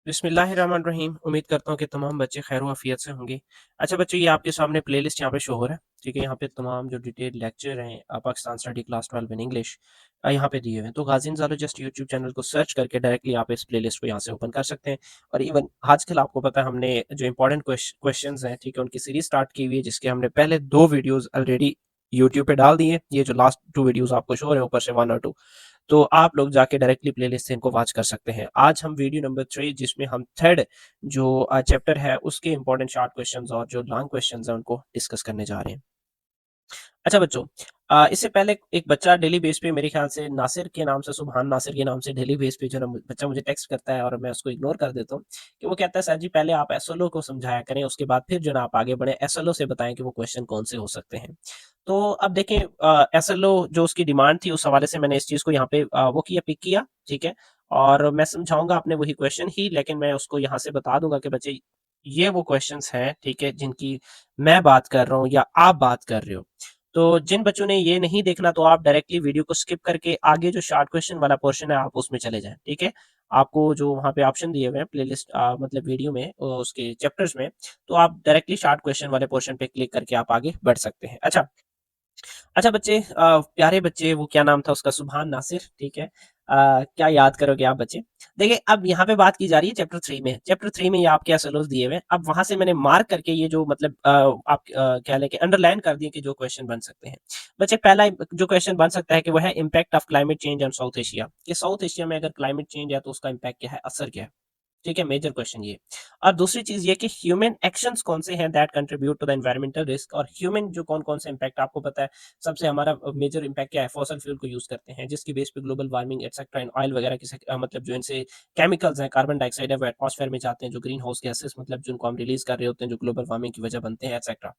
बिस्मिल्लाहिर्रहमानिर्रहीम। उम्मीद करता हूँ कि तमाम बच्चे खैर आफियत से होंगे। अच्छा बच्चों, ये आपके सामने प्लेलिस्ट यहाँ पे शो हो रहा है, ठीक है? यहाँ पे तमाम जो डिटेल लेक्चर हैं Pakistan study class 12 in English यहाँ पे दिए हुए हैं। तो गाज़ी ज़ालोजिस्ट यूट्यूब चैनल को सर्च करके डायरेक्टली आप इस प्लेलिस्ट को यहाँ से ओपन कर सकते हैं। और इवन आजकल आपको पता है हमने जो इम्पोर्टेंट क्वेश्चंस हैं, ठीक है, उनकी सीरीज स्टार्ट की हुई है, जिसके हमने पहले 2 वीडियोज़ ऑलरेडी यूट्यूब पे डाल दिए हैं। ये जो लास्ट 2 वीडियोज़ आपको शो हो रहे हैं ऊपर से 1 और 2, तो आप लोग जाके डायरेक्टली प्लेलिस्ट से इनको वॉच कर सकते हैं। आज हम वीडियो नंबर 3, जिसमें हम थर्ड जो चैप्टर है उसके इंपॉर्टेंट शॉर्ट क्वेश्चंस और जो लॉन्ग क्वेश्चंस हैं उनको डिस्कस करने जा रहे हैं। अच्छा बच्चों, इससे पहले एक बच्चा डेली बेस पे मेरे ख्याल से नासिर के नाम से, सुबहान नासिर के नाम से डेली बेस पे जो बच्चा मुझे टेक्स्ट करता है और मैं उसको इग्नोर कर देता हूँ, कि वो कहता है सर जी पहले आप एसएलओ को समझाया करें, उसके बाद फिर जो ना आप आगे बढ़े एसएलओ से बताएं कि वो क्वेश्चन कौन से हो सकते हैं। तो अब देखें, एसएलओ जो उसकी डिमांड थी उस हवाले से मैंने इस चीज़ को यहाँ पे वो किया, पिक किया, ठीक है? और मैं समझाऊँगा आपने वही क्वेश्चन ही, लेकिन मैं उसको यहाँ से बता दूँगा कि बच्चे ये वो क्वेश्चन्स हैं, ठीक है, जिनकी मैं बात कर रहा हूँ या आप बात कर रहे हो। तो जिन बच्चों ने ये नहीं देखना तो आप डायरेक्टली वीडियो को स्किप करके आगे जो शॉर्ट क्वेश्चन वाला पोर्शन है आप उसमें चले जाएँ, ठीक है? आपको जो वहाँ पे ऑप्शन दिए हुए हैं प्लेलिस्ट मतलब वीडियो में उसके चैप्टर्स में, तो आप डायरेक्टली शॉर्ट क्वेश्चन वाले पोर्शन पे क्लिक करके आप आगे बढ़ सकते हैं। अच्छा, अच्छा बच्चे, प्यारे बच्चे, वो क्या नाम था उसका, सुभान नासिर, ठीक है? क्या याद करोगे आप बच्चे? देखिए, अब यहाँ पे बात की जा रही है चैप्टर 3 में। चैप्टर 3 में ये आपके एसएलओस दिए हुए हैं। अब वहाँ से मैंने मार्क करके ये जो मतलब आप कह लें कि अंडरलाइन कर दिए कि जो क्वेश्चन बन सकते हैं। बच्चे, पहला जो क्वेश्चन बन सकता है कि वो है impact of climate change on south Asia, कि साउथ एशिया में अगर क्लाइमेट चेंज है तो उसका इम्पैक्ट क्या है, असर क्या है? ठीक है, मेजर क्वेश्चन ये। और दूसरी चीज़ ये कि ह्यूमन एक्शंस कौन से हैं that contribute to the environmental risk, और ह्यूमन जो कौन-कौन से इम्पैक्ट आपको पता है, सबसे हमारा मेजर इम्पैक्ट क्या है, फॉसिल फ्यूल को यूज़ करते हैं, जिसकी बेस पे global warming etcetera and oil वगैरह की मतलब जो इनसे केमिकल्स हैं, कार्बन डाइऑक्साइड है, वो एटमॉस्फेयर में जाते हैं, जो ग्रीन हाउस गैसेस मतलब जिनको हम रिलीज़ कर रहे होते हैं, जो ग्लोबल वार्मिंग की वजह बनते हैं एटसेट्रा।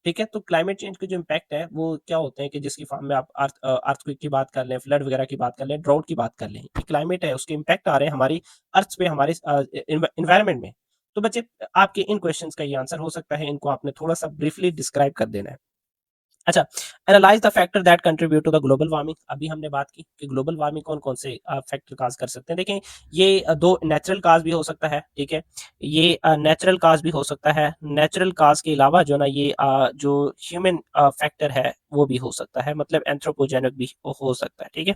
ठीक है? तो क्लाइमेट चेंज के जो इम्पैक्ट है, वो क्या होते हैं कि जिसकी फॉर्म में आप अर्थक्वेक की बात कर लें, फ्लड वगैरह की बात कर लें, ड्राउट की बात कर लें। ये क्लाइमेट है, उसके इम्पैक्ट आ रहे हैं हमारी अर्थ पे, हमारे एनवायरनमेंट में। तो बच्चे, आपके इन क्वेश्चंस का ये आंसर हो सकता है, इनको आपने थोड़ा-सा ब्रीफली डिस्क्राइब कर देना है। अच्छा, analyse the factor that contribute to the global warming. अभी हमने बात की कि ग्लोबल वार्मिंग कौन-कौन से फैक्टर कॉज़ कर सकते हैं। देखें, ये 2 नेचुरल कॉज़ भी हो सकता है, ठीक है? ये नेचुरल कॉज़ भी हो सकता है। नेचुरल कॉज़ के अलावा जो ना ये जो ह्यूमन फैक्टर है, वो भी हो सकता है, मतलब एंथ्रोपोजेनिक भी हो सकता है, ठीक है?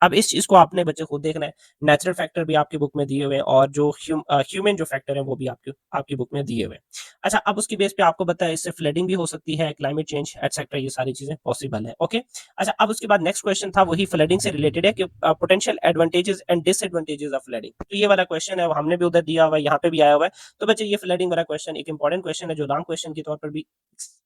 अब इस चीज़ को आपने बच्चे खुद देखना है। नेचुरल फैक्टर भी आपकी बुक में दिए हुए हैं और जो ह्यूमन जो फैक्टर है वो भी आपकी आपकी बुक में दिए हुए हैं। अच्छा, अब उसकी बेस पे आपको पता है इससे फ्लडिंग भी हो सकती है, क्लाइमेट चेंज एटसेट्रा, ये सारी चीज़ें पॉसिबल है, ओके? अच्छा, अब उसके बाद नेक्स्ट क्वेश्चन था वही फ्लडिंग से रिलेटेड है कि potential advantages and disadvantages of flooding. तो ये वाला क्वेश्चन है, वो हमने भी उधर दिया हुआ है, यहाँ पे भी आया हुआ है। तो बच्चे, ये फ्लडिंग वाला क्वेश्चन एक इंपॉर्टेंट क्वेश्चन है जो लॉन्ग क्वेश्चन के तौर पर भी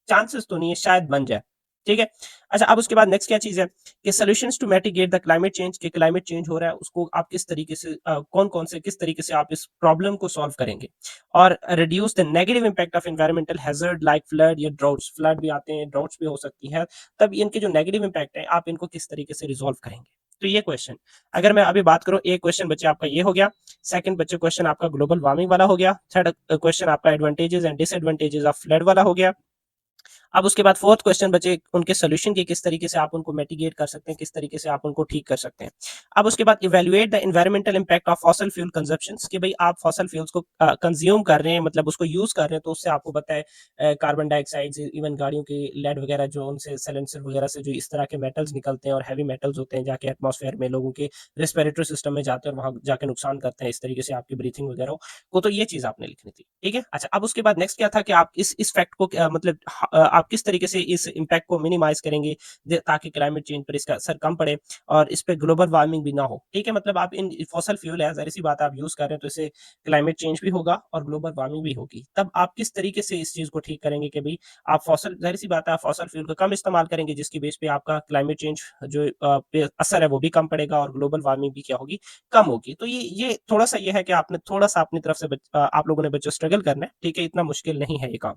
चांसेस तो नहीं है, शायद बन जाए, ठीक है? अच्छा, अब उसके बाद नेक्स्ट क्या चीज़ है कि solutions to mitigate the climate change, कि क्लाइमेट चेंज हो रहा है उसको आप किस तरीके से कौन-कौन से किस तरीके से आप इस प्रॉब्लम को सॉल्व करेंगे, और reduce the negative impact of environmental hazard like flood या ड्राउट्स। फ्लड भी आते हैं, ड्राउट्स भी हो सकती है, तब इनके जो नेगेटिव इम्पैक्ट है आप इनको किस तरीके से रिज़ॉल्व करेंगे। तो ये क्वेश्चन, अगर मैं अभी बात करूँ, एक क्वेश्चन बच्चे आपका ये हो गया, सेकंड बच्चे क्वेश्चन आपका ग्लोबल वार्मिंग वाला हो गया, थर्ड क्वेश्चन आपका advantages and disadvantages of flood वाला हो गया। अब उसके बाद फोर्थ क्वेश्चन बचे उनके सॉल्यूशन के, किस तरीके से आप उनको मिटिगेट कर सकते हैं, किस तरीके से आप उनको ठीक कर सकते हैं। अब उसके बाद evaluate the environmental impact of fossil fuel consumptions, कि भाई आप फॉसिल फ्यूल्स को कंज्यूम कर रहे हैं, मतलब उसको यूज कर रहे हैं, तो उससे आपको पता है कार्बन डाइऑक्साइड, इवन गाड़ियों के लेड वगैरह जो उनसे साइलेंसर वगैरह से जो इस तरह के मेटल्स निकलते हैं और हैवी मेटल्स होते हैं, जाके एटमॉस्फेयर में लोगों के रेस्पिरेटरी सिस्टम में जाते हैं और वहां जाके नुकसान करते हैं, इस तरीके से आपकी ब्रीथिंग वगैरह को। तो ये चीज आपने लिखनी थी, ठीक है? अच्छा, अब उसके बाद नेक्स्ट क्या था कि आप इस फैक्ट को मतलब आप किस तरीके से इस इम्पैक्ट को मिनिमाइज करेंगे, ताकि क्लाइमेट चेंज पर इसका असर कम पड़े और इस पे ग्लोबल वार्मिंग भी ना हो, ठीक है? मतलब आप इन फॉसल फ्यूल है, जाहिर सी बात आप यूज कर रहे हैं, तो इससे क्लाइमेट चेंज भी होगा और ग्लोबल वार्मिंग भी होगी। तब आप किस तरीके से इस चीज को ठीक करेंगे कि भाई आप फॉसल, जाहिर सी बात है, आप फॉसल फ्यूल का कम इस्तेमाल करेंगे, जिसकी बेस पे आपका क्लाइमेट चेंज जो पे असर है वो भी कम पड़ेगा और ग्लोबल वार्मिंग भी क्या होगी, कम होगी। तो ये थोड़ा सा ये है कि आपने थोड़ा सा अपनी तरफ से आप लोगों ने बच्चों स्ट्रगल करना है, ठीक है? इतना मुश्किल नहीं है ये काम।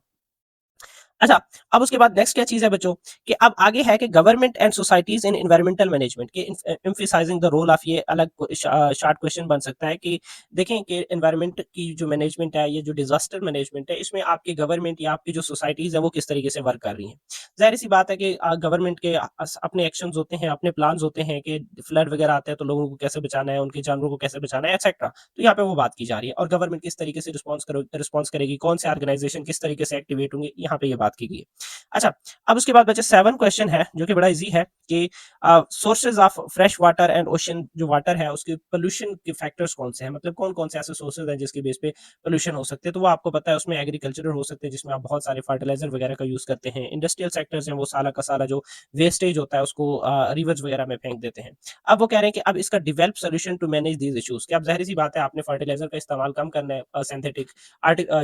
अच्छा, अब उसके बाद नेक्स्ट क्या चीज़ है बच्चों, कि अब आगे है कि government and societies in environmental management के एम्फसाइजिंग द रोल ऑफ, ये अलग शॉर्ट क्वेश्चन बन सकता है कि देखें कि एनवायरमेंट की जो मैनेजमेंट है, ये जो डिजास्टर मैनेजमेंट है, इसमें आपकी गवर्नमेंट या आपकी जो सोसाइटीज़ है वो किस तरीके से वर्क कर रही हैं। ज़ाहिर-सी बात है कि गवर्नमेंट के अपने एक्शंस होते हैं, अपने प्लान्स होते हैं कि फ्लड वगैरह आते हैं तो लोगों को कैसे बचाना है, उनके जानवरों को कैसे बचाना है एटसेट्रा। तो यहाँ पे वो बात की जा रही है और गवर्नमेंट किस तरीके से रिस्पॉन्स करेगी, कौन से ऑर्गेनाइजेशन किस तरीके से एक्टिवेट होंगे, यहाँ पे ये बात की गई है। अच्छा, अब उसके बाद बचे 7 क्वेश्चन है जो कि बड़ा ईज़ी है कि sources of fresh water and ocean जो वाटर है उसके पोल्यूशन के फैक्टर्स कौन से हैं? मतलब कौन-कौन से ऐसे सोर्सेज़ हैं जिसके बेस पे पोल्यूशन हो सकते हैं? तो वो आपको पता है, उसमें एग्रीकल्चरल हो सकते हैं जिसमें आप बहुत सारे फर्टिलाइज़र वगैरह का यूज़ करते हैं। इंडस्ट्रियल सेक्टर्स हैं, वो सारा का सारा जो वेस्टेज होता है उसको रिवर्स वगैरह में फेंक देते हैं। अब वो कह रहे हैं कि अब इसका develop solution to manage these issues, कि अब ज़ाहिर-सी बात है आपने फर्टिलाइज़र का इस्तेमाल कम करना है, सिंथेटिक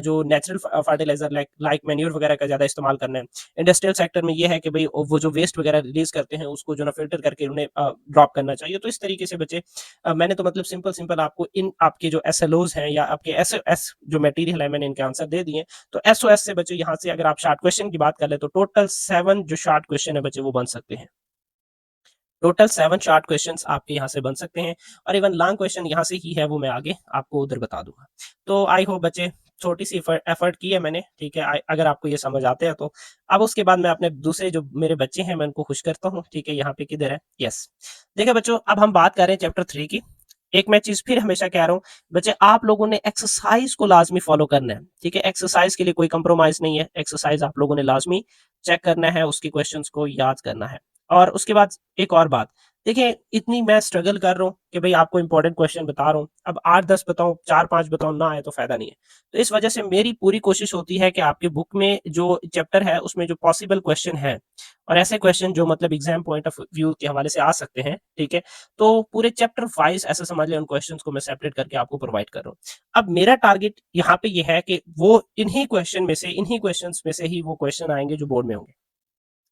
जो natural fertiliser like like manure वगैरह का ज़्यादा इस्तेमाल करना है। इंडस्ट्रियल सेक्टर में ये है कि भई वो जो वेस्ट वगैरह रिलीज़ करते हैं उसको जो ना फ़िल्टर करके उन्हें ड्रॉप करना चाहिए। तो इस तरीके से बच्चे मैंने तो मतलब सिंपल-सिंपल आपको इन आपके जो एसएलओज़ हैं या आपके एसओएस जो मटेरियल है मैंने इनके आंसर दे दिए हैं। तो एसओएस से बच्चों यहाँ से अगर आप शॉर्ट क्वेश्चन की बात कर लें तो टोटल 7 जो शॉर्ट क्वेश्चन है बच्चे वो बन सकते हैं। टोटल 7 शॉर्ट क्वेश्चंस आपके यहाँ से बन सकते हैं और इवन लॉन्ग क्वेश्चन यहाँ से ही है वो मैं आगे आपको उधर बता दूँगा। तो आई होप बच्चे छोटी-सी एफर्ट की है मैंने, ठीक है? अगर आपको ये समझ आते हैं तो। अब उसके बाद मैं अपने दूसरे जो मेरे बच्चे हैं मैं उनको खुश करता हूँ, ठीक है? यहाँ पे किधर है? यस। देखिए बच्चों, अब हम बात कर रहे हैं चैप्टर 3 की। एक मैं चीज़ फिर हमेशा कह रहा हूँ, बच्चे आप लोगों ने एक्सरसाइज़ को लाज़मी फ़ॉलो करना है, ठीक है? एक्सरसाइज़ के लिए कोई कंप्रोमाइज़ नहीं है। एक्सरसाइज़ आप लोगों ने लाज़मी चेक करना है, उसके क्वेश्चंस को याद करना है। और उसके बाद एक और बात, देखिए इतनी मैं स्ट्रगल कर रहा हूँ कि भई आपको इम्पोर्टेंट क्वेश्चन बता रहा हूँ। अब 8-10 बताऊँ, 4-5 बताऊँ, ना आए तो फ़ायदा नहीं है। तो इस वजह से मेरी पूरी कोशिश होती है कि आपकी बुक में जो चैप्टर है उसमें जो पॉसिबल क्वेश्चन हैं और ऐसे क्वेश्चन जो मतलब एग्ज़ाम पॉइंट ऑफ व्यू के हवाले से आ सकते हैं, ठीक है? तो पूरे चैप्टर वाइज़ ऐसा समझ लें उन क्वेश्चन्स को मैं सेपरेट करके आपको प्रोवाइड कर रहा हूँ। अब मेरा टारगेट यहाँ पे ये है कि वो इन्हीं क्वेश्चन्स में से ही वो क्वेश्चन आएँगे जो बोर्ड में होंगे।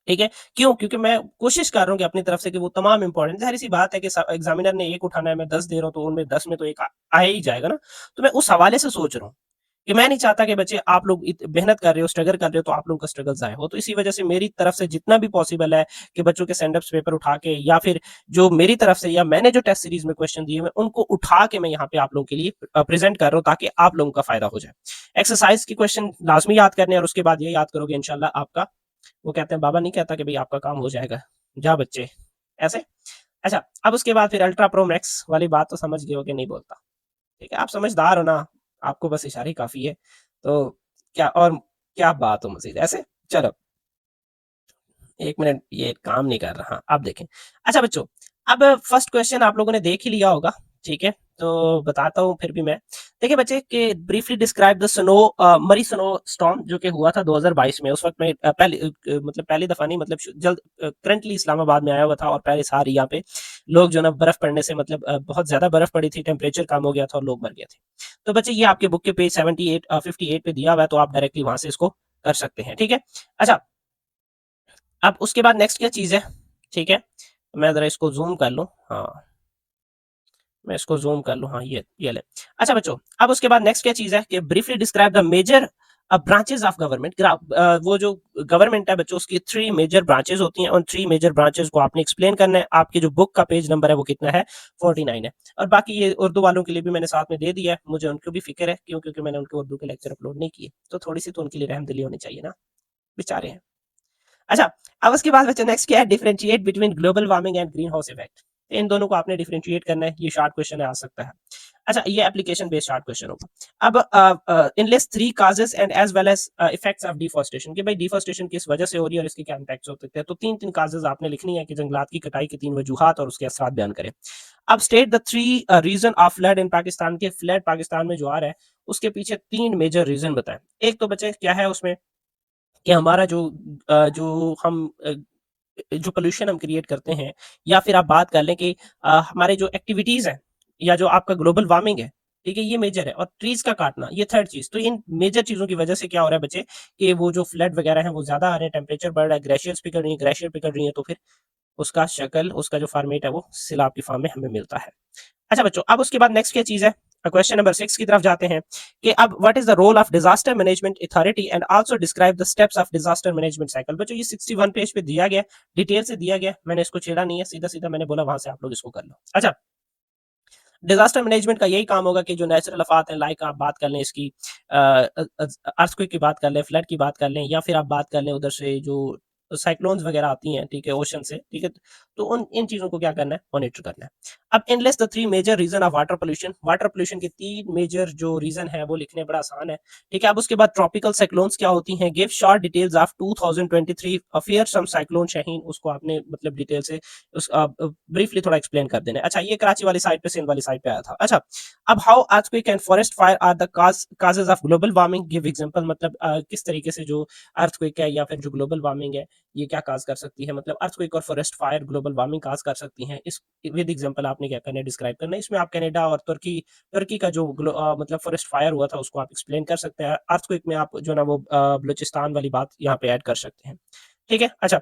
ठीक है? क्यों? क्योंकि मैं कोशिश कर रहा हूँ कि अपनी तरफ से कि वो तमाम इम्पोर्टेंट, ज़ाहिर-सी बात है कि स एग्ज़ामिनर ने 1 उठाना है, मैं 10 दे रहा हूँ, तो उनमें 10 में तो 1 आ ही जाएगा ना। तो मैं उस हवाले से सोच रहा हूँ कि मैं नहीं चाहता कि बच्चे आप लोग मेहनत कर रहे हो, स्ट्रगल कर रहे हो, तो आप लोगों का स्ट्रगल ज़ाया हो। तो इसी वजह से मेरी तरफ से जितना भी पॉसिबल है कि बच्चों के सेंडप्स पेपर उठा के या फिर जो मेरी तरफ से या मैंने जो टेस्ट सीरीज़ में क्वेश्चन दिए हुए, उनको उठा के मैं यहाँ पे आप लोगों के लिए प्रेज़ेंट कर रहा हूँ ताकि आप लोगों का फ़ायदा हो जाए। एक्सरसाइज़ के क्वेश्चन लाज़मी याद करने हैं और उसके बाद ये याद करोगे इंशाल्लाह आपका, वो कहते हैं बाबा नहीं कहता कि भई आपका काम हो जाएगा, जा बच्चे, ऐसे? अच्छा, अब उसके बाद फिर अल्ट्रा प्रो मैक्स वाली बात तो समझ गए हो कि नहीं बोलता, ठीक है? आप समझदार हो ना, आपको बस इशारे ही काफ़ी है। तो क्या और क्या बात हो मज़ीद, ऐसे? चलो, 1 मिनट ये काम नहीं कर रहा, हाँ, अब देखें। अच्छा बच्चों, अब फर्स्ट क्वेश्चन आप लोगों ने देख ही लिया होगा, ठीक है? तो बताता हूँ फिर भी मैं। देखिए बच्चे कि ब्रीफली डिस्क्राइब द मरी स्नो स्टॉर्म जो कि हुआ था 2022 में। उस वक़्त मैं मतलब पहली दफ़ा नहीं, मतलब करंटली इस्लामाबाद में आया हुआ था और पहले साल यहाँ पे लोग जो है ना बर्फ़ पड़ने से, मतलब बहुत ज़्यादा बर्फ़ पड़ी थी, टेम्परेचर कम हो गया था और लोग मर गए थे। तो बच्चे ये आपके बुक के पेज 58 पे दिया हुआ है, तो आप डायरेक्टली वहाँ से इसको कर सकते हैं, ठीक है? अच्छा, अब उसके बाद नेक्स्ट क्या चीज़ है, ठीक है? मैं ज़रा इसको ज़ूम कर लूँ, हाँ, मैं इसको ज़ूम कर लूँ, हाँ, ये लें। अच्छा बच्चों, अब उसके बाद नेक्स्ट क्या चीज़ है कि briefly describe the major branches of government. वो जो गवर्नमेंट है बच्चों, उसकी 3 मेजर ब्रांचेज़ होती हैं, उन 3 मेजर ब्रांचेज़ को आपने एक्सप्लेन करना है। आपकी जो बुक का पेज नंबर है वो कितना है? 49 है। और बाकी ये उर्दू वालों के लिए भी मैंने साथ में दे दिया है, मुझे उनको भी फ़िक्र है, क्यों? क्योंकि मैंने उनके उर्दू के लेक्चर अपलोड नहीं किए, तो थोड़ी-सी तो उनके लिए रहमदिली होनी चाहिए ना, बेचारे हैं। अच्छा, अब उसके बाद बच्चों नेक्स्ट क्या है, differentiate between global warming and greenhouse effect. इन दोनों को आपने डिफरेंशिएट करना है, ये शॉर्ट क्वेश्चन आ सकता है। अच्छा, ये एप्लीकेशन बेस्ड शॉर्ट क्वेश्चन होगा। अब enlist 3 causes and as well as effects of deforestation, कि भाई डिफॉरेस्टेशन किस वजह से हो रही है और इसके क्या इम्पैक्ट्स हो सकते हैं। तो 3-3 कॉजेस आपने लिखनी है कि जंगलात की कटाई की 3 वजूहात और उसके असरात बयान करें। अब state the 3 reason of flood in Pakistan, के फ्लड पाकिस्तान में जो आ रहा है उसके पीछे 3 मेजर रीजन बताएं। एक तो बच्चे क्या है उसमें कि हमारा जो हम जो पोल्यूशन हम क्रिएट करते हैं, या फिर आप बात कर लें कि हमारे जो एक्टिविटीज़ हैं या जो आपका ग्लोबल वार्मिंग है, ठीक है? ये मेजर है और ट्रीज़ का काटना ये थर्ड चीज़। तो इन मेजर चीज़ों की वजह से क्या हो रहा है बच्चे, कि वो जो फ्लड वगैरह हैं वो ज़्यादा आ रहे हैं, टेम्परेचर बढ़ रहा है, ग्लेशियर पिघल रही हैं, तो फिर उसका शक्ल, उसका जो फॉर्मेट है वो सैलाब की फॉर्म में हमें मिलता है। अच्छा बच्चों, अब उसके बाद नेक्स्ट क्या चीज़ है, क्वेश्चन नंबर 6 की तरफ जाते हैं कि अब what is the role of disaster management authority and also describe the steps of disaster management cycle. बच्चों ये 61 पेज पे दिया गया, डिटेल से दिया गया, मैंने इसको छेड़ा नहीं है, सीधा सीधा मैंने बोला वहां से आप लोग इसको कर लो। अच्छा, डिजास्टर मैनेजमेंट का यही काम होगा कि जो नेचुरल आफात है, लाइक आप बात कर लें इसकी अर्थक्वेक की बात कर लें, फ्लड की बात कर लें, या फिर आप बात कर लें उधर से जो साइक्लोन्स वगैरह आती हैं, ठीक है, ओशन से, ठीक है, तो उन इन चीजों को क्या करना है, मॉनिटर करना है। अब enlist the three major reason of water pollution के तीन मेजर जो रीजन है वो लिखने बड़ा आसान है, ठीक है। अब उसके बाद ट्रॉपिकल साइक्लोन्स क्या होती हैं, give short details of 2023 affair some cyclone Shaheen, उसको आपने मतलब डिटेल से उस ब्रीफली थोड़ा एक्सप्लेन कर देना है। अच्छा, ये कराची वाली साइड पे, सिंध वाली साइड पे आया था। अच्छा, अब how earthquake and forest fire are the causes of global warming, give example, मतलब किस तरीके से जो अर्थक्वेक है या फिर जो ग्लोबल वार्मिंग है ये क्या काज कर सकती है, मतलब अर्थक्वेक और फॉरेस्ट फायर ग्लोबल वार्मिंग काज कर सकती हैं। इस विद एग्जांपल आपने क्या करना है, डिस्क्राइब करना है। इसमें आप कनाडा और तुर्की तुर्की का जो मतलब फॉरेस्ट फायर हुआ था उसको आप एक्सप्लेन कर सकते हैं। अर्थक्वेक में आप जो ना वो बलूचिस्तान वाली बात यहाँ पे ऐड कर सकते हैं, ठीक है। अच्छा,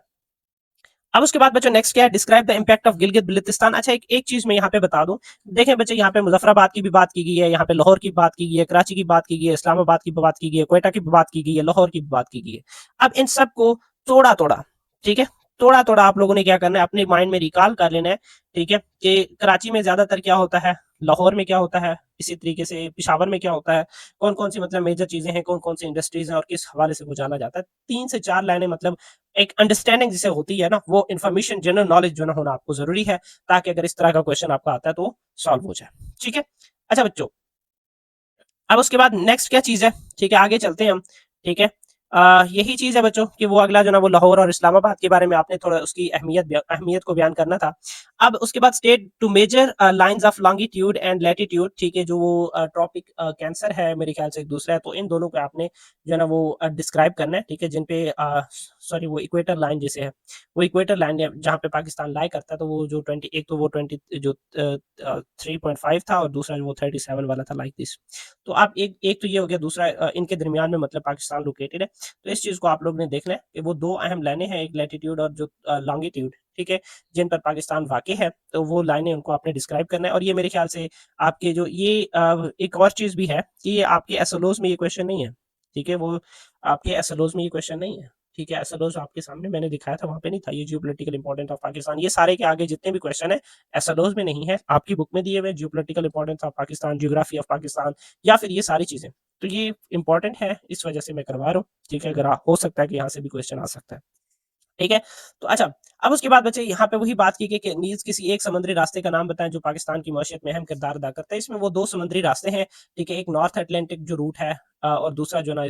अब उसके बाद बच्चों नेक्स्ट क्या है, describe the impact of Gilgit Baltistan. अच्छा, एक चीज मैं यहाँ पे बता दूं, देखें बच्चे, यहाँ पे मुजफ्फराबाद की भी बात की गई है, यहाँ पे लाहौर की बात की गई है, कराची की बात की गई है, इस्लामाबाद की बात की गई है, क्वेटा की बात की गई है, लाहौर की बात की गई है। अब इन सब को तोड़ा तोड़ा, ठीक है, तोड़ा तोड़ा आप लोगों ने क्या करना है, अपने माइंड में रिकॉल कर लेना है, ठीक है, कि कराची में ज्यादातर क्या होता है, लाहौर में क्या होता है, इसी तरीके से पिशावर में क्या होता है, कौन कौन सी मतलब मेजर चीजें हैं, कौन कौन सी इंडस्ट्रीज हैं और किस हवाले से वो जाना जाता है। 3 से 4 लाइनें, मतलब एक अंडरस्टैंडिंग जिसे होती है ना, वो इन्फॉर्मेशन जनरल नॉलेज जो ना होना आपको जरूरी है, ताकि अगर इस तरह का क्वेश्चन आपका आता है तो सॉल्व हो जाए, ठीक है। अच्छा बच्चों, अब उसके बाद नेक्स्ट क्या चीज है, ठीक है, आगे चलते हैं हम, ठीक है। यही चीज है बच्चों कि वो अगला जो ना वो लाहौर और इस्लामाबाद के बारे में आपने थोड़ा उसकी अहमियत को बयान करना था। अब उसके बाद state two major lines of longitude and latitude, ठीक है, जो वो ट्रॉपिक कैंसर है मेरे ख्याल से एक दूसरा है, तो इन दोनों को आपने जो ना वो डिस्क्राइब करना है, ठीक है, जिन पे सॉरी वो इक्वेटर लाइन जैसे है, वो इक्वेटर लाइन जहाँ पे पाकिस्तान लाई करता है, तो वो जो 20, एक तो वो 20 जो 3.5 था और दूसरा जो वो 37 वाला था, लाइक दिस। तो आप एक एक तो ये हो गया, दूसरा इनके दरमियान में मतलब पाकिस्तान लोकेटेड है, तो इस चीज को आप लोग ने देखना है कि वो दो अहम लाइनें हैं, एक लैटिट्यूड और जो लॉन्गिट्यूड, ठीक है, जिन पर पाकिस्तान वाक़ है, तो वो लाइनें उनको आपने डिस्क्राइब करना है। और ये मेरे ख्याल से आपके जो ये एक और चीज भी है कि ये आपके एसएलओस में ये क्वेश्चन नहीं है, ठीक है, वो आपके एसएलओस में ये क्वेश्चन नहीं है, ठीक है। एसएलओस आपके सामने मैंने दिखाया था, वहां पे नहीं था, ये जियोपॉलिटिकल इंपॉर्टेंस ऑफ पाकिस्तान, ये सारे के आगे जितने भी क्वेश्चन है एसएलओस में नहीं है, आपकी बुक में दिए हुए geopolitical importance of Pakistan, geography of Pakistan, या फिर ये सारी चीजें, तो ये इंपॉर्टेंट है, इस वजह से मैं करवा रहा हूँ, ठीक है। अगर हो सकता है कि यहाँ से भी क्वेश्चन आ सकता है, ठीक है। तो अच्छा, अब उसके बाद बच्चे यहाँ पे वही बात की कि नीज किसी एक समुद्री रास्ते का नाम बताएं जो पाकिस्तान की मईशत में अहम किरदार अदा करता है। इसमें वो दो समुद्री रास्ते हैं, ठीक है, एक नॉर्थ अटलांटिक जो रूट है और दूसरा जो ना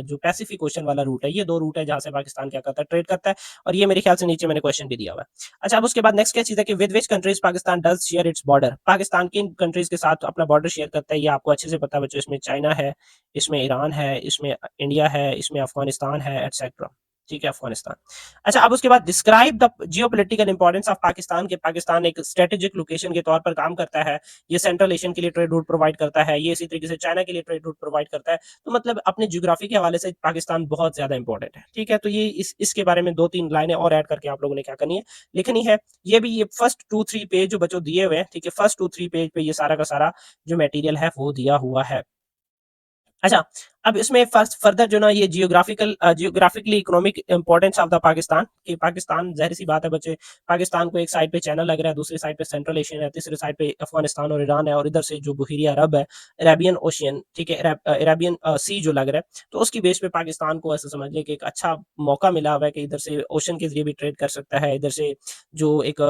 जो पैसिफिक ओशन वाला रूट है, ये दो रूट है जहाँ से पाकिस्तान क्या करता है, ट्रेड करता है। और ये मेरे ख्याल से नीचे मैंने क्वेश्चन भी दिया हुआ है। अच्छा, अब उसके बाद नेक्स्ट क्या चीज है कि with which countries Pakistan does share its border, Pakistan किन कंट्रीज के साथ अपना बॉर्डर शेयर करता है, ये आपको अच्छे से पता है बच्चों। इसमें चाइना है, इसमें ईरान है, इसमें इंडिया है, इसमें अफगानिस्तान है, एटसेट्रा, ठीक है, अफगानिस्तान। अच्छा, अब उसके बाद describe the geopolitical importance of Pakistan, के पाकिस्तान एक स्ट्रेटेजिक लोकेशन के तौर पर काम करता है, ये सेंट्रल एशियन के लिए ट्रेड रूट प्रोवाइड करता है, ये इसी तरीके से चाइना के लिए ट्रेड रूट प्रोवाइड करता है, तो मतलब अपने ज्योग्राफी के हवाले से पाकिस्तान बहुत ज्यादा इंपॉर्टेंट है, ठीक है। तो ये इसके बारे में 2-3 लाइनें और ऐड करके आप लोगों ने क्या करनी है, लिखनी है। ये भी ये फर्स्ट 2-3 पेज जो बच्चों दिए हुए हैं, ठीक है, फर्स्ट 2-3 पेज पे ये सारा का सारा जो मटेरियल है वो दिया हुआ है। अच्छा, अब इसमें फर्दर जो ना ये geographically economic importance of the Pakistan, कि पाकिस्तान जाहिर सी बात है बच्चे, पाकिस्तान को एक साइड पे चाइना लग रहा है, दूसरी साइड पे सेंट्रल एशियन है, तीसरी साइड पे अफगानिस्तान और ईरान है, और इधर से जो बहरी अरब है, अरेबियन ओशियन, ठीक है, अरेबियन सी जो लग रहा है, तो उसकी बेस पे पाकिस्तान को ऐसा समझ लें कि एक अच्छा मौका मिला हुआ है कि इधर से ओशन के जरिए भी ट्रेड कर सकता है, इधर से जो एक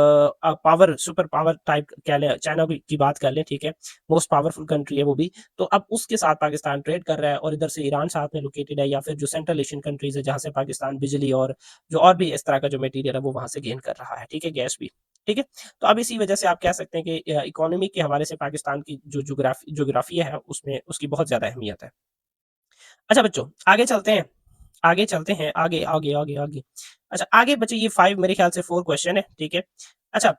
पावर सुपर पावर टाइप कह लें, चाइना की बात कर लें, ठीक है, मोस्ट पावरफुल कंट्री है वो भी, तो अब उसके साथ पाकिस्तान ट्रेड कर रहा है, और इधर से ईरान साथ में लोकेटेड है, या फिर जो सेंट्रल एशियन कंट्रीज है जहां से पाकिस्तान बिजली और जो और भी इस तरह का जो मटेरियल है वो वहां से गेन कर रहा है, ठीक है, गैस भी, ठीक है। तो अब इसी वजह से आप कह सकते हैं कि इकोनॉमी के हवाले से पाकिस्तान की जो जोग्राफी है उसमें उसकी बहुत ज्यादा अहमियत है। अच्छा बच्चों, आगे चलते हैं, आगे चलते हैं, आगे आगे आगे आगे। अच्छा, आगे बच्चे ये 5 मेरे ख्याल से 4 क्वेश्चन है, ठीक है। अच्छा,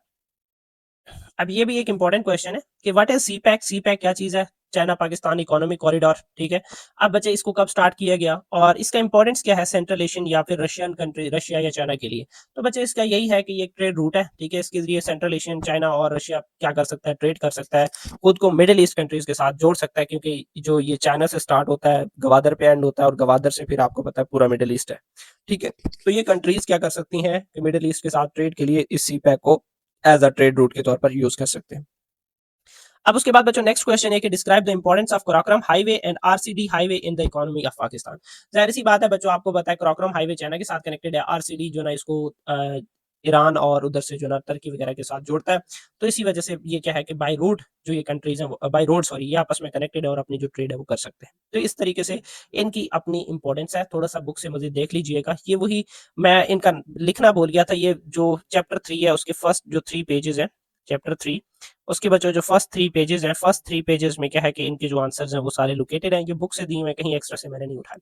अब ये भी एक इंपॉर्टेंट क्वेश्चन है कि what is CPEC, CPEC क्या चीज है, चाइना पाकिस्तान इकोनॉमिक कॉरिडोर, ठीक है। अब बच्चे इसको कब स्टार्ट किया गया और इसका इंपॉर्टेंस क्या है सेंट्रल एशियन या फिर रशियन कंट्री, रशिया या चाइना के लिए? तो बच्चे इसका यही है कि ये एक ट्रेड रूट है, ठीक है। इसके जरिए सेंट्रल एशियन, चाइना और रशिया क्या कर सकता है, ट्रेड कर सकता है, खुद को मिडिल ईस्ट कंट्रीज के साथ जोड़ सकता है, क्योंकि जो ये चाइना से स्टार्ट होता है, गवादर पे एंड होता है और गवादर से फिर आपको पता है पूरा मिडिल ईस्ट है, ठीक है। तो ये कंट्रीज क्या कर सकती हैं कि मिडिल ईस्ट के साथ ट्रेड के लिए इस सी पैक को एज अ ट्रेड रूट के तौर पर यूज कर सकते हैं। अब उसके बाद बच्चों नेक्स्ट क्वेश्चन है कि describe the importance of Karakoram highway and RCD highway in the economy of Pakistan. जाहिर सी बात है बच्चों, आपको पता है कराकोरम हाईवे चाइना के साथ कनेक्टेड है, आरसीडी जो ना इसको ईरान और उधर से जो ना तुर्की वगैरह के साथ जोड़ता है। तो इसी वजह से ये क्या है कि बाय रूट जो ये कंट्रीज हैं, बाय रोड सॉरी, ये आपस में कनेक्टेड है और अपनी जो ट्रेड है वो कर सकते हैं। तो इस तरीके से इनकी अपनी इंपॉर्टेंस है, थोड़ा सा बुक से मजीद देख लीजिएगा। ये वही मैं इनका लिखना भूल गया था, ये जो चैप्टर 3 है उसके फर्स्ट जो 3 पेजेस हैं, चैप्टर 3, उसके बच्चों जो फर्स्ट 3 पेजेस हैं, फर्स्ट 3 पेजेस में क्या है कि इनके जो आंसर्स हैं वो सारे लोकेटेड हैं, ये बुक से दिए हुए हैं, कहीं एक्स्ट्रा से मैंने नहीं उठाए।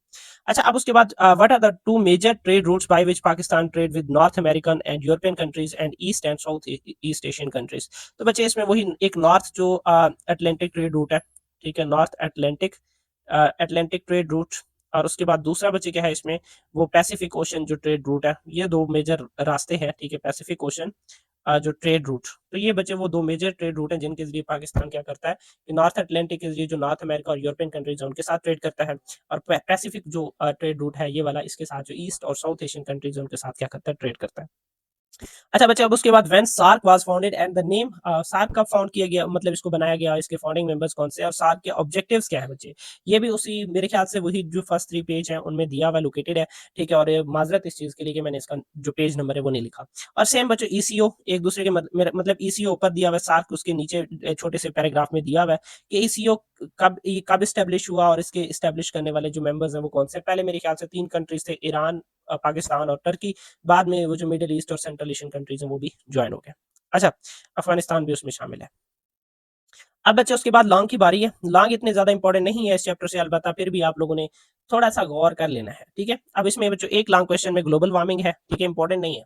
अच्छा, अब उसके बाद what are the two major trade routes by which Pakistan trade with North American and European countries and East and South East Asian countries. तो बच्चे इसमें वही एक नॉर्थ जो अटलांटिक ट्रेड रूट है, ठीक है, north Atlantic Atlantic trade route, और उसके बाद दूसरा बच्चे क्या है इसमें, वो पैसिफिक ओशन जो ट्रेड रूट है। ये दो मेजर रास्ते हैं, ठीक है, पैसिफिक ओशन जो ट्रेड रूट। तो ये बचे वो दो मेजर ट्रेड रूट हैं जिनके जरिए पाकिस्तान क्या करता है कि नॉर्थ अटलांटिक के जरिए जो नॉर्थ अमेरिका और यूरोपियन कंट्रीज है उनके साथ ट्रेड करता है, और पैसिफिक जो ट्रेड रूट है ये वाला, इसके साथ जो ईस्ट और साउथ एशियन कंट्रीज है उनके साथ क्या करता है, ट्रेड करता है। अच्छा बच्चे, अब उसके बाद when SAARC was founded and the name, SAARC कब फाउंड किया गया, मतलब इसको बनाया गया, इसके फाउंडिंग मेंबर्स कौन से और सार्क के ऑब्जेक्टिव्स क्या है बच्चे? ये भी उसी मेरे ख्याल से वही जो फर्स्ट 3 पेज है उनमें दिया हुआ लोकेटेड है, ठीक है। और माजरत इस चीज के लिए कि मैंने इसका जो पेज नंबर है वो नहीं लिखा। और सेम बच्चों ईसीओ एक दूसरे के मतलब ईसीओ ऊपर दिया हुआ है, सार्क उसके नीचे छोटे से पैराग्राफ में दिया हुआ है कि ईसीओ कब इस्टेब्लिश हुआ और इसके इस्टेब्लिश करने वाले जो मेंबर्स हैं वो कौन से। पहले मेरे ख्याल से 3 कंट्रीज थे, ईरान, पाकिस्तान और टर्की। बाद में वो जो मिडिल ईस्ट और सेंट्रल एशियन कंट्रीज हैं वो भी ज्वाइन हो गए। अच्छा, अफगानिस्तान भी उसमें शामिल है। अब बच्चे उसके बाद लॉन्ग की बारी है। लॉन्ग इतने ज्यादा इंपॉर्टेंट नहीं है इस चैप्टर से, अलबत्ता फिर भी आप लोगों ने थोड़ा सा गौर कर लेना है, ठीक है। अब इसमें बच्चों एक लॉन्ग क्वेश्चन में ग्लोबल वार्मिंग है, ठीक है, इंपॉर्टेंट नहीं है।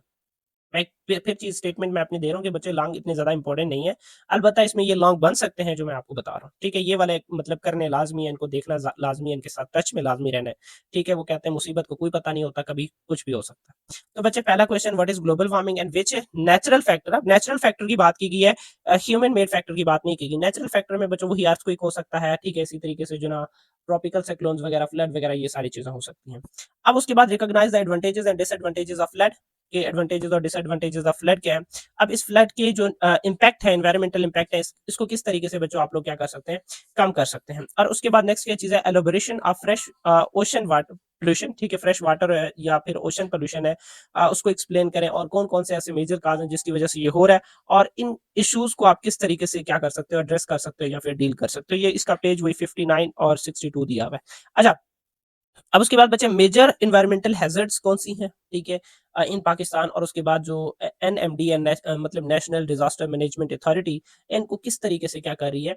मैं फिर चीज़ स्टेटमेंट मैं अपनी दे रहा हूँ कि बच्चे लॉन्ग इतने ज़्यादा इंपॉर्टेंट नहीं है। अलबत्ता इसमें ये लॉन्ग बन सकते हैं जो मैं आपको बता रहा हूँ, ठीक है। ये वाले मतलब करने लाज़मी है, इनको देखना लाज़मी है, इनके साथ टच में लाज़मी रहना है, ठीक है। वो कहते हैं मुसीबत को कोई पता नहीं होता, कभी कुछ भी हो सकता है। तो बच्चे पहला question, what is global warming and which natural factor, अब नेचुरल फैक्टर की बात की गई है, ह्यूमन मेड फैक्टर की बात नहीं की गई। नेचुरल फैक्टर में बच्चों वही अर्थक्वेक हो सकता है, ठीक है, इसी तरीके से जो ना ट्रॉपिकल साइक्लोन्स वगैरह, फ्लड वगैरह, ये सारी चीज़ें हो सकती हैं। अब उसके बाद recognise the advantages and disadvantages of flood, के एडवांटेजेस और डिसएडवांटेजेस ऑफ फ्लड क्या है। अब इस फ्लड के जो इम्पैक्ट है, एनवायरमेंटल इम्पैक्ट है, इसको किस तरीके से बच्चों आप लोग क्या कर सकते हैं, कम कर सकते हैं। और उसके बाद नेक्स्ट क्या चीज है, elaboration of fresh ocean water pollution, ठीक है, फ्रेश वाटर या फिर ओशन पोल्यूशन है, उसको एक्सप्लेन करें और कौन कौन से ऐसे मेजर काज हैं जिसकी वजह से ये हो रहा है, और इन इश्यूज को आप किस तरीके से क्या कर सकते हो, एड्रेस कर सकते हो या फिर डील कर सकते हो। ये इसका पेज वही 59 और 62 दिया हुआ है। अच्छा, अब उसके बाद बच्चे मेजर एनवायरमेंटल हैजर्ड्स कौन सी हैं, ठीक है, इन पाकिस्तान। और उसके बाद जो एनएमडी मतलब नेशनल डिजास्टर मैनेजमेंट अथॉरिटी, इनको किस तरीके से क्या कर रही है,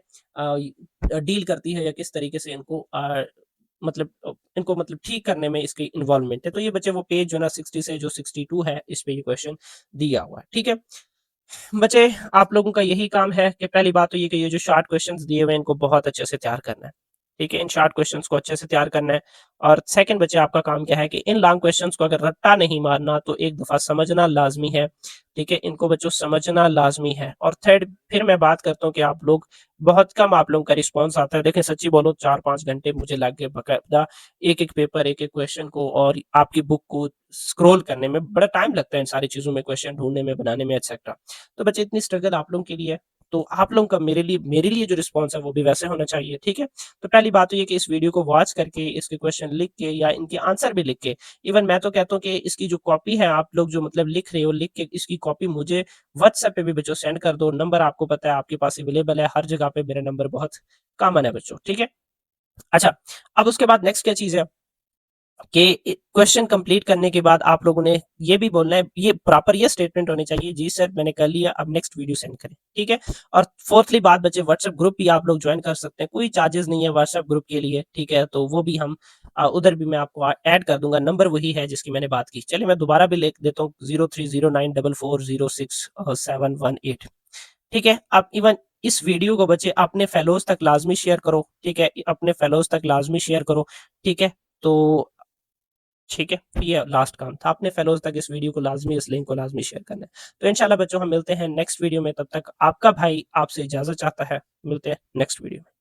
डील करती है, या किस तरीके से इनको मतलब इनको मतलब ठीक करने में इसकी इन्वॉल्वमेंट है। तो ये बच्चे वो पेज जो ना 60 से जो 62 है, इस पे ये क्वेश्चन दिया हुआ है, ठीक है। बच्चे आप लोगों का यही काम है कि पहली बात तो ये कि ये जो शॉर्ट क्वेश्चंस दिए हुए हैं इनको बहुत अच्छे से तैयार करना है, ठीक है, इन शॉर्ट क्वेश्चंस को अच्छे से तैयार करना है। और सेकंड बच्चे आपका काम क्या है कि इन लॉन्ग क्वेश्चंस को अगर रट्टा नहीं मारना तो एक दफा समझना लाजमी है, ठीक है, इनको बच्चों समझना लाजमी है। और थर्ड फिर मैं बात करता हूँ कि आप लोग बहुत कम आप लोगों का रिस्पॉन्स आता है। देखें सच्ची बोलो 4-5 घंटे मुझे लग गए बाकायदा एक एक पेपर, एक एक क्वेश्चन को और आपकी बुक को स्क्रॉल करने में, बड़ा टाइम लगता है इन सारी चीजों में, क्वेश्चन ढूंढने में, बनाने में, एक्सेट्रा। तो बच्चे इतनी स्ट्रगल आप लोगों के लिए है, तो आप लोगों का मेरे लिए जो रिस्पॉन्स है वो भी वैसे होना चाहिए, ठीक है। तो पहली बात तो ये कि इस वीडियो को वॉच करके इसके क्वेश्चन लिख के या इनके आंसर भी लिख के, इवन मैं तो कहता हूँ कि इसकी जो कॉपी है आप लोग जो मतलब लिख रहे हो, लिख के इसकी कॉपी मुझे व्हाट्सएप पे भी बच्चों सेंड कर दो। नंबर आपको पता है आपके पास अवेलेबल है, हर जगह पे मेरा नंबर बहुत कॉमन है बच्चों, ठीक है। अच्छा, अब उसके बाद नेक्स्ट क्या चीज है कि क्वेश्चन कंप्लीट करने के बाद आप लोगों ने ये भी बोलना है, ये प्रॉपर ये स्टेटमेंट होनी चाहिए, जी सर मैंने कर लिया, अब नेक्स्ट वीडियो सेंड करें, ठीक है। और फोर्थली बात बच्चे, व्हाट्सएप ग्रुप भी आप लोग ज्वाइन कर सकते हैं, कोई चार्जेस नहीं है व्हाट्सएप ग्रुप के लिए, ठीक है। तो वो भी हम उधर भी मैं आपको ऐड कर दूंगा, नंबर वही है जिसकी मैंने बात की। चलिए मैं दोबारा भी लिख देता हूँ, 03094406 718, ठीक है। अब इवन इस वीडियो को बच्चे अपने फेलोज तक लाजमी शेयर करो, ठीक है, अपने फेलोज तक लाजमी शेयर करो, ठीक है। तो ठीक है, ये लास्ट काम था, अपने फेलोज तक इस वीडियो को लाजमी, इस लिंक को लाजमी शेयर करना है। तो इंशाल्लाह बच्चों हम मिलते हैं नेक्स्ट वीडियो में, तब तक आपका भाई आपसे इजाजत चाहता है, मिलते हैं नेक्स्ट वीडियो में।